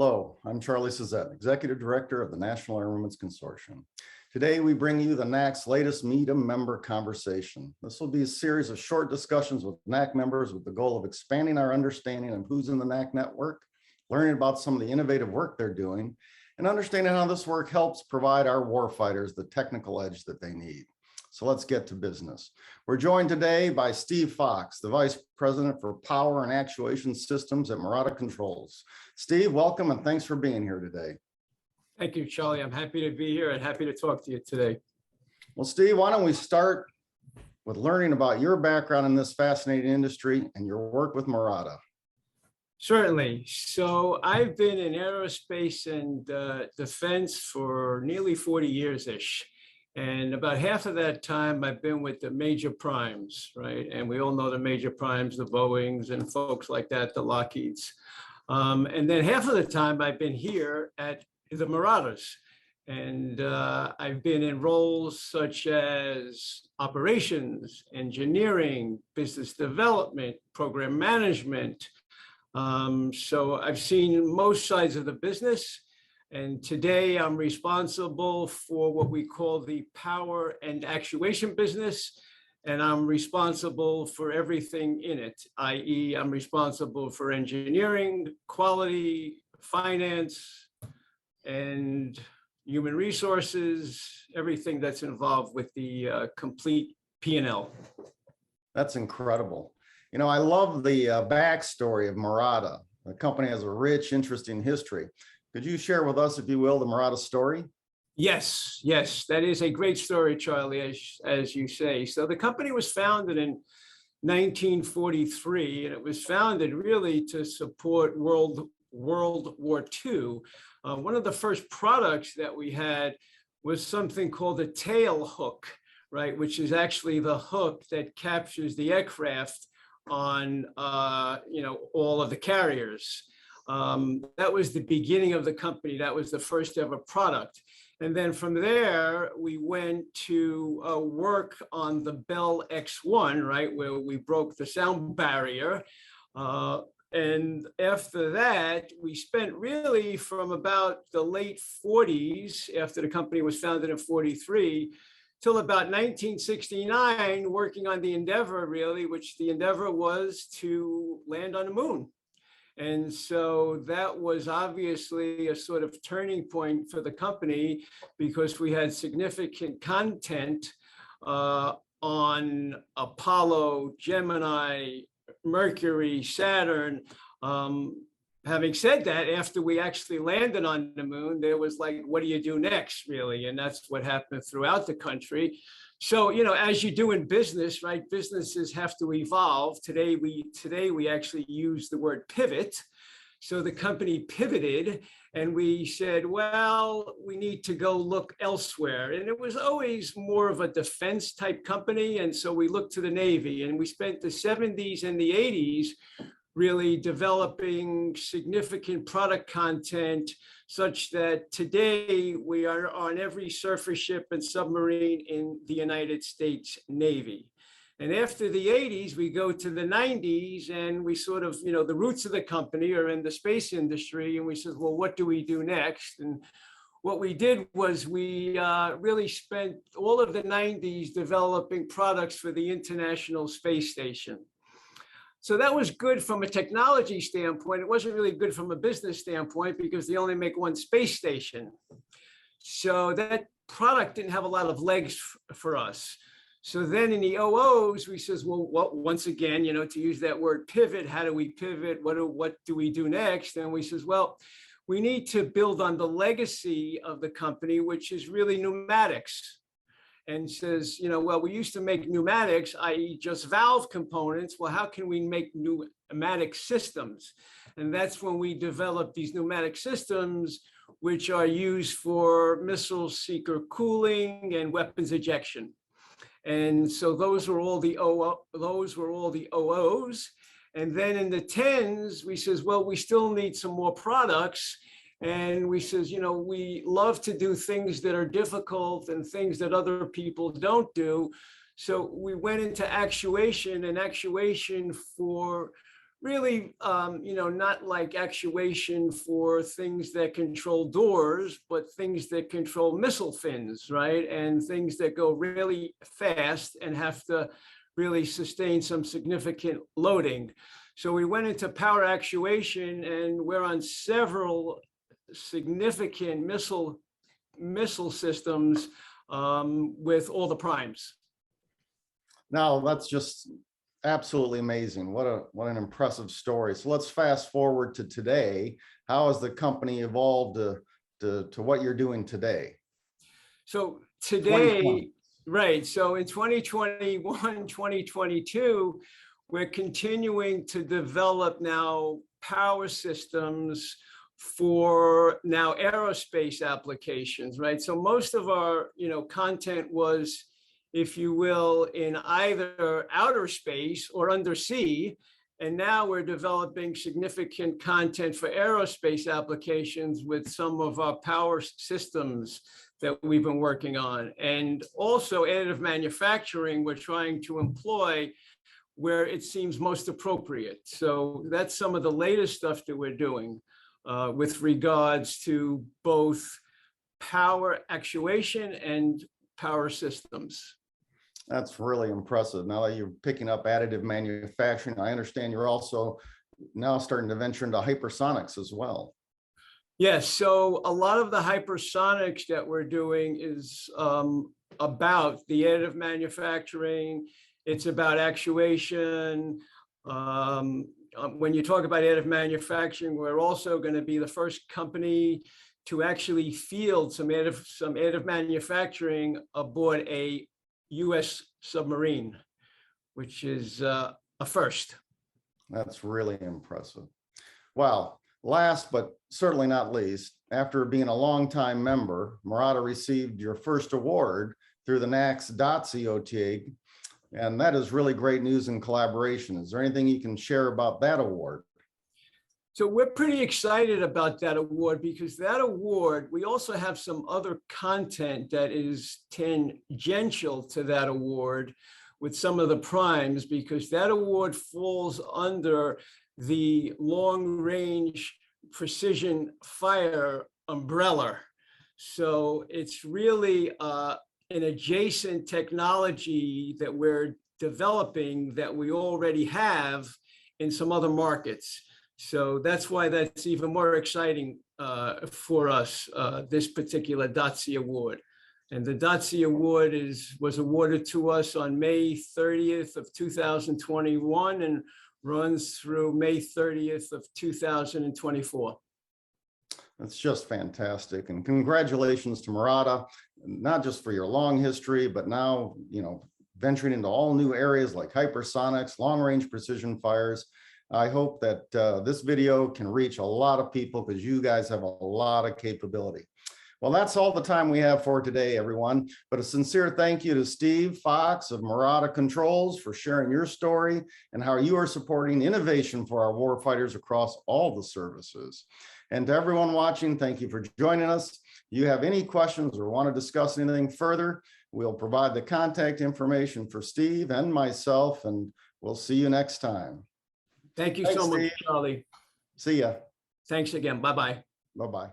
Hello, I'm Charlie Zisette, Executive Director of the National Armaments Consortium. Today, we bring you the NAC's latest Meet a Member conversation. This will be a series of short discussions with NAC members with the goal of expanding our understanding of who's in the NAC network, learning about some of the innovative work they're doing, and understanding how this work helps provide our warfighters the technical edge that they need. So let's get to business. We're joined today by Steve Fox, the Vice President for Power and Actuation Systems at Marotta Controls. Steve, welcome and thanks for being here today. Thank you, Charlie. I'm happy to be here and happy to talk to you today. Well, Steve, why don't we start with learning about your background in this fascinating industry and your work with Marotta. Certainly. So I've been in aerospace and defense for nearly 40 years-ish. And about half of that time, I've been with the major primes, right? And we all know the major primes, the Boeings and folks like that, the Lockheeds. And then half of the time, I've been here at the Marottas. And I've been in roles such as operations, engineering, business development, program management. So I've seen most sides of the business. And today I'm responsible for what we call the power and actuation business. And I'm responsible for everything in it, i.e. I'm responsible for engineering, quality, finance, and human resources, everything that's involved with the complete P&L. That's incredible. You know, I love the backstory of Marotta. The company has a rich, interesting history. Could you share with us, if you will, the Marotta story? Yes, that is a great story, Charlie, as you say. So the company was founded in 1943, and it was founded really to support World War II. One of the first products that we had was something called a tail hook, right, which is actually the hook that captures the aircraft on all of the carriers. That was the beginning of the company. That was the first ever product. And then from there, we went to work on the Bell X-1, right, where we broke the sound barrier. And after that, we spent really from about the late 40s, after the company was founded in 43, till about 1969, working on the Endeavor, really, which the Endeavor was to land on the moon. And so that was obviously a sort of turning point for the company because we had significant content on Apollo, Gemini, Mercury, Saturn. Having said that, after we actually landed on the moon, there was like, what do you do next, really? And that's what happened throughout the country. So, you know, as you do in business, right, businesses have to evolve. Today we actually use the word pivot. So the company pivoted and we said, well, we need to go look elsewhere. And it was always more of a defense type company. And so we looked to the Navy and we spent the 70s and the 80s really developing significant product content such that today we are on every surface ship and submarine in the United States Navy. And after the 80s, we go to the 90s and we sort of, you know, the roots of the company are in the space industry. And we said, well, what do we do next? And what we did was we really spent all of the 90s developing products for the International Space Station. So that was good from a technology standpoint. It wasn't really good from a business standpoint because they only make one space station. So that product didn't have a lot of legs for us. So then in the OOs, we says, well, once again, you know, to use that word pivot, how do we pivot? What do we do next? And we says, well, we need to build on the legacy of the company, which is really pneumatics. And says, you know, well, we used to make pneumatics, i.e. just valve components. Well, how can we make pneumatic systems? And that's when we developed these pneumatic systems, which are used for missile seeker cooling and weapons ejection. And so those were all the OOs. And then in the 10s, we says, well, we still need some more products. And we says, you know, we love to do things that are difficult and things that other people don't do. So we went into actuation, and actuation for really, not like actuation for things that control doors, but things that control missile fins, right? And things that go really fast and have to really sustain some significant loading. So we went into power actuation, and we're on several significant missile systems with all the primes. Now, that's just absolutely amazing. What an impressive story. So let's fast forward to today. How has the company evolved to what you're doing today? So today, right, so in 2021, 2022, we're continuing to develop now power systems for now aerospace applications, right? So most of our, content was, if you will, in either outer space or undersea. And now we're developing significant content for aerospace applications with some of our power systems that we've been working on. And also additive manufacturing, we're trying to employ where it seems most appropriate. So that's some of the latest stuff that we're doing with regards to both power actuation and power systems. That's really impressive. Now that you're picking up additive manufacturing, I understand you're also now starting to venture into hypersonics as well. Yes, so a lot of the hypersonics that we're doing is about the additive manufacturing. It's about actuation. When you talk about additive manufacturing, we're also going to be the first company to actually field some additive manufacturing aboard a U.S. submarine, which is a first. That's really impressive. Well, last but certainly not least, after being a longtime member, Marotta received your first award through the NAC's DOTC OTA, and that is really great news in collaboration. Is there anything you can share about that award? So we're pretty excited about that award, because that award, we also have some other content that is tangential to that award with some of the primes, because that award falls under the long range precision fire umbrella. So it's really an adjacent technology that we're developing that we already have in some other markets. So that's why that's even more exciting for us, this particular Datsy Award. And the Datsy Award was awarded to us on May 30th of 2021 and runs through May 30th of 2024. That's just fantastic. And congratulations to Marotta, not just for your long history, but now, venturing into all new areas like hypersonics, long range precision fires. I hope that this video can reach a lot of people, because you guys have a lot of capability. Well, that's all the time we have for today, everyone. But a sincere thank you to Steve Fox of Marotta Controls for sharing your story and how you are supporting innovation for our warfighters across all the services. And to everyone watching, thank you for joining us. If you have any questions or want to discuss anything further, we'll provide the contact information for Steve and myself, and we'll see you next time. Thank you so much, Charlie. See ya. Thanks again. Bye-bye. Bye-bye.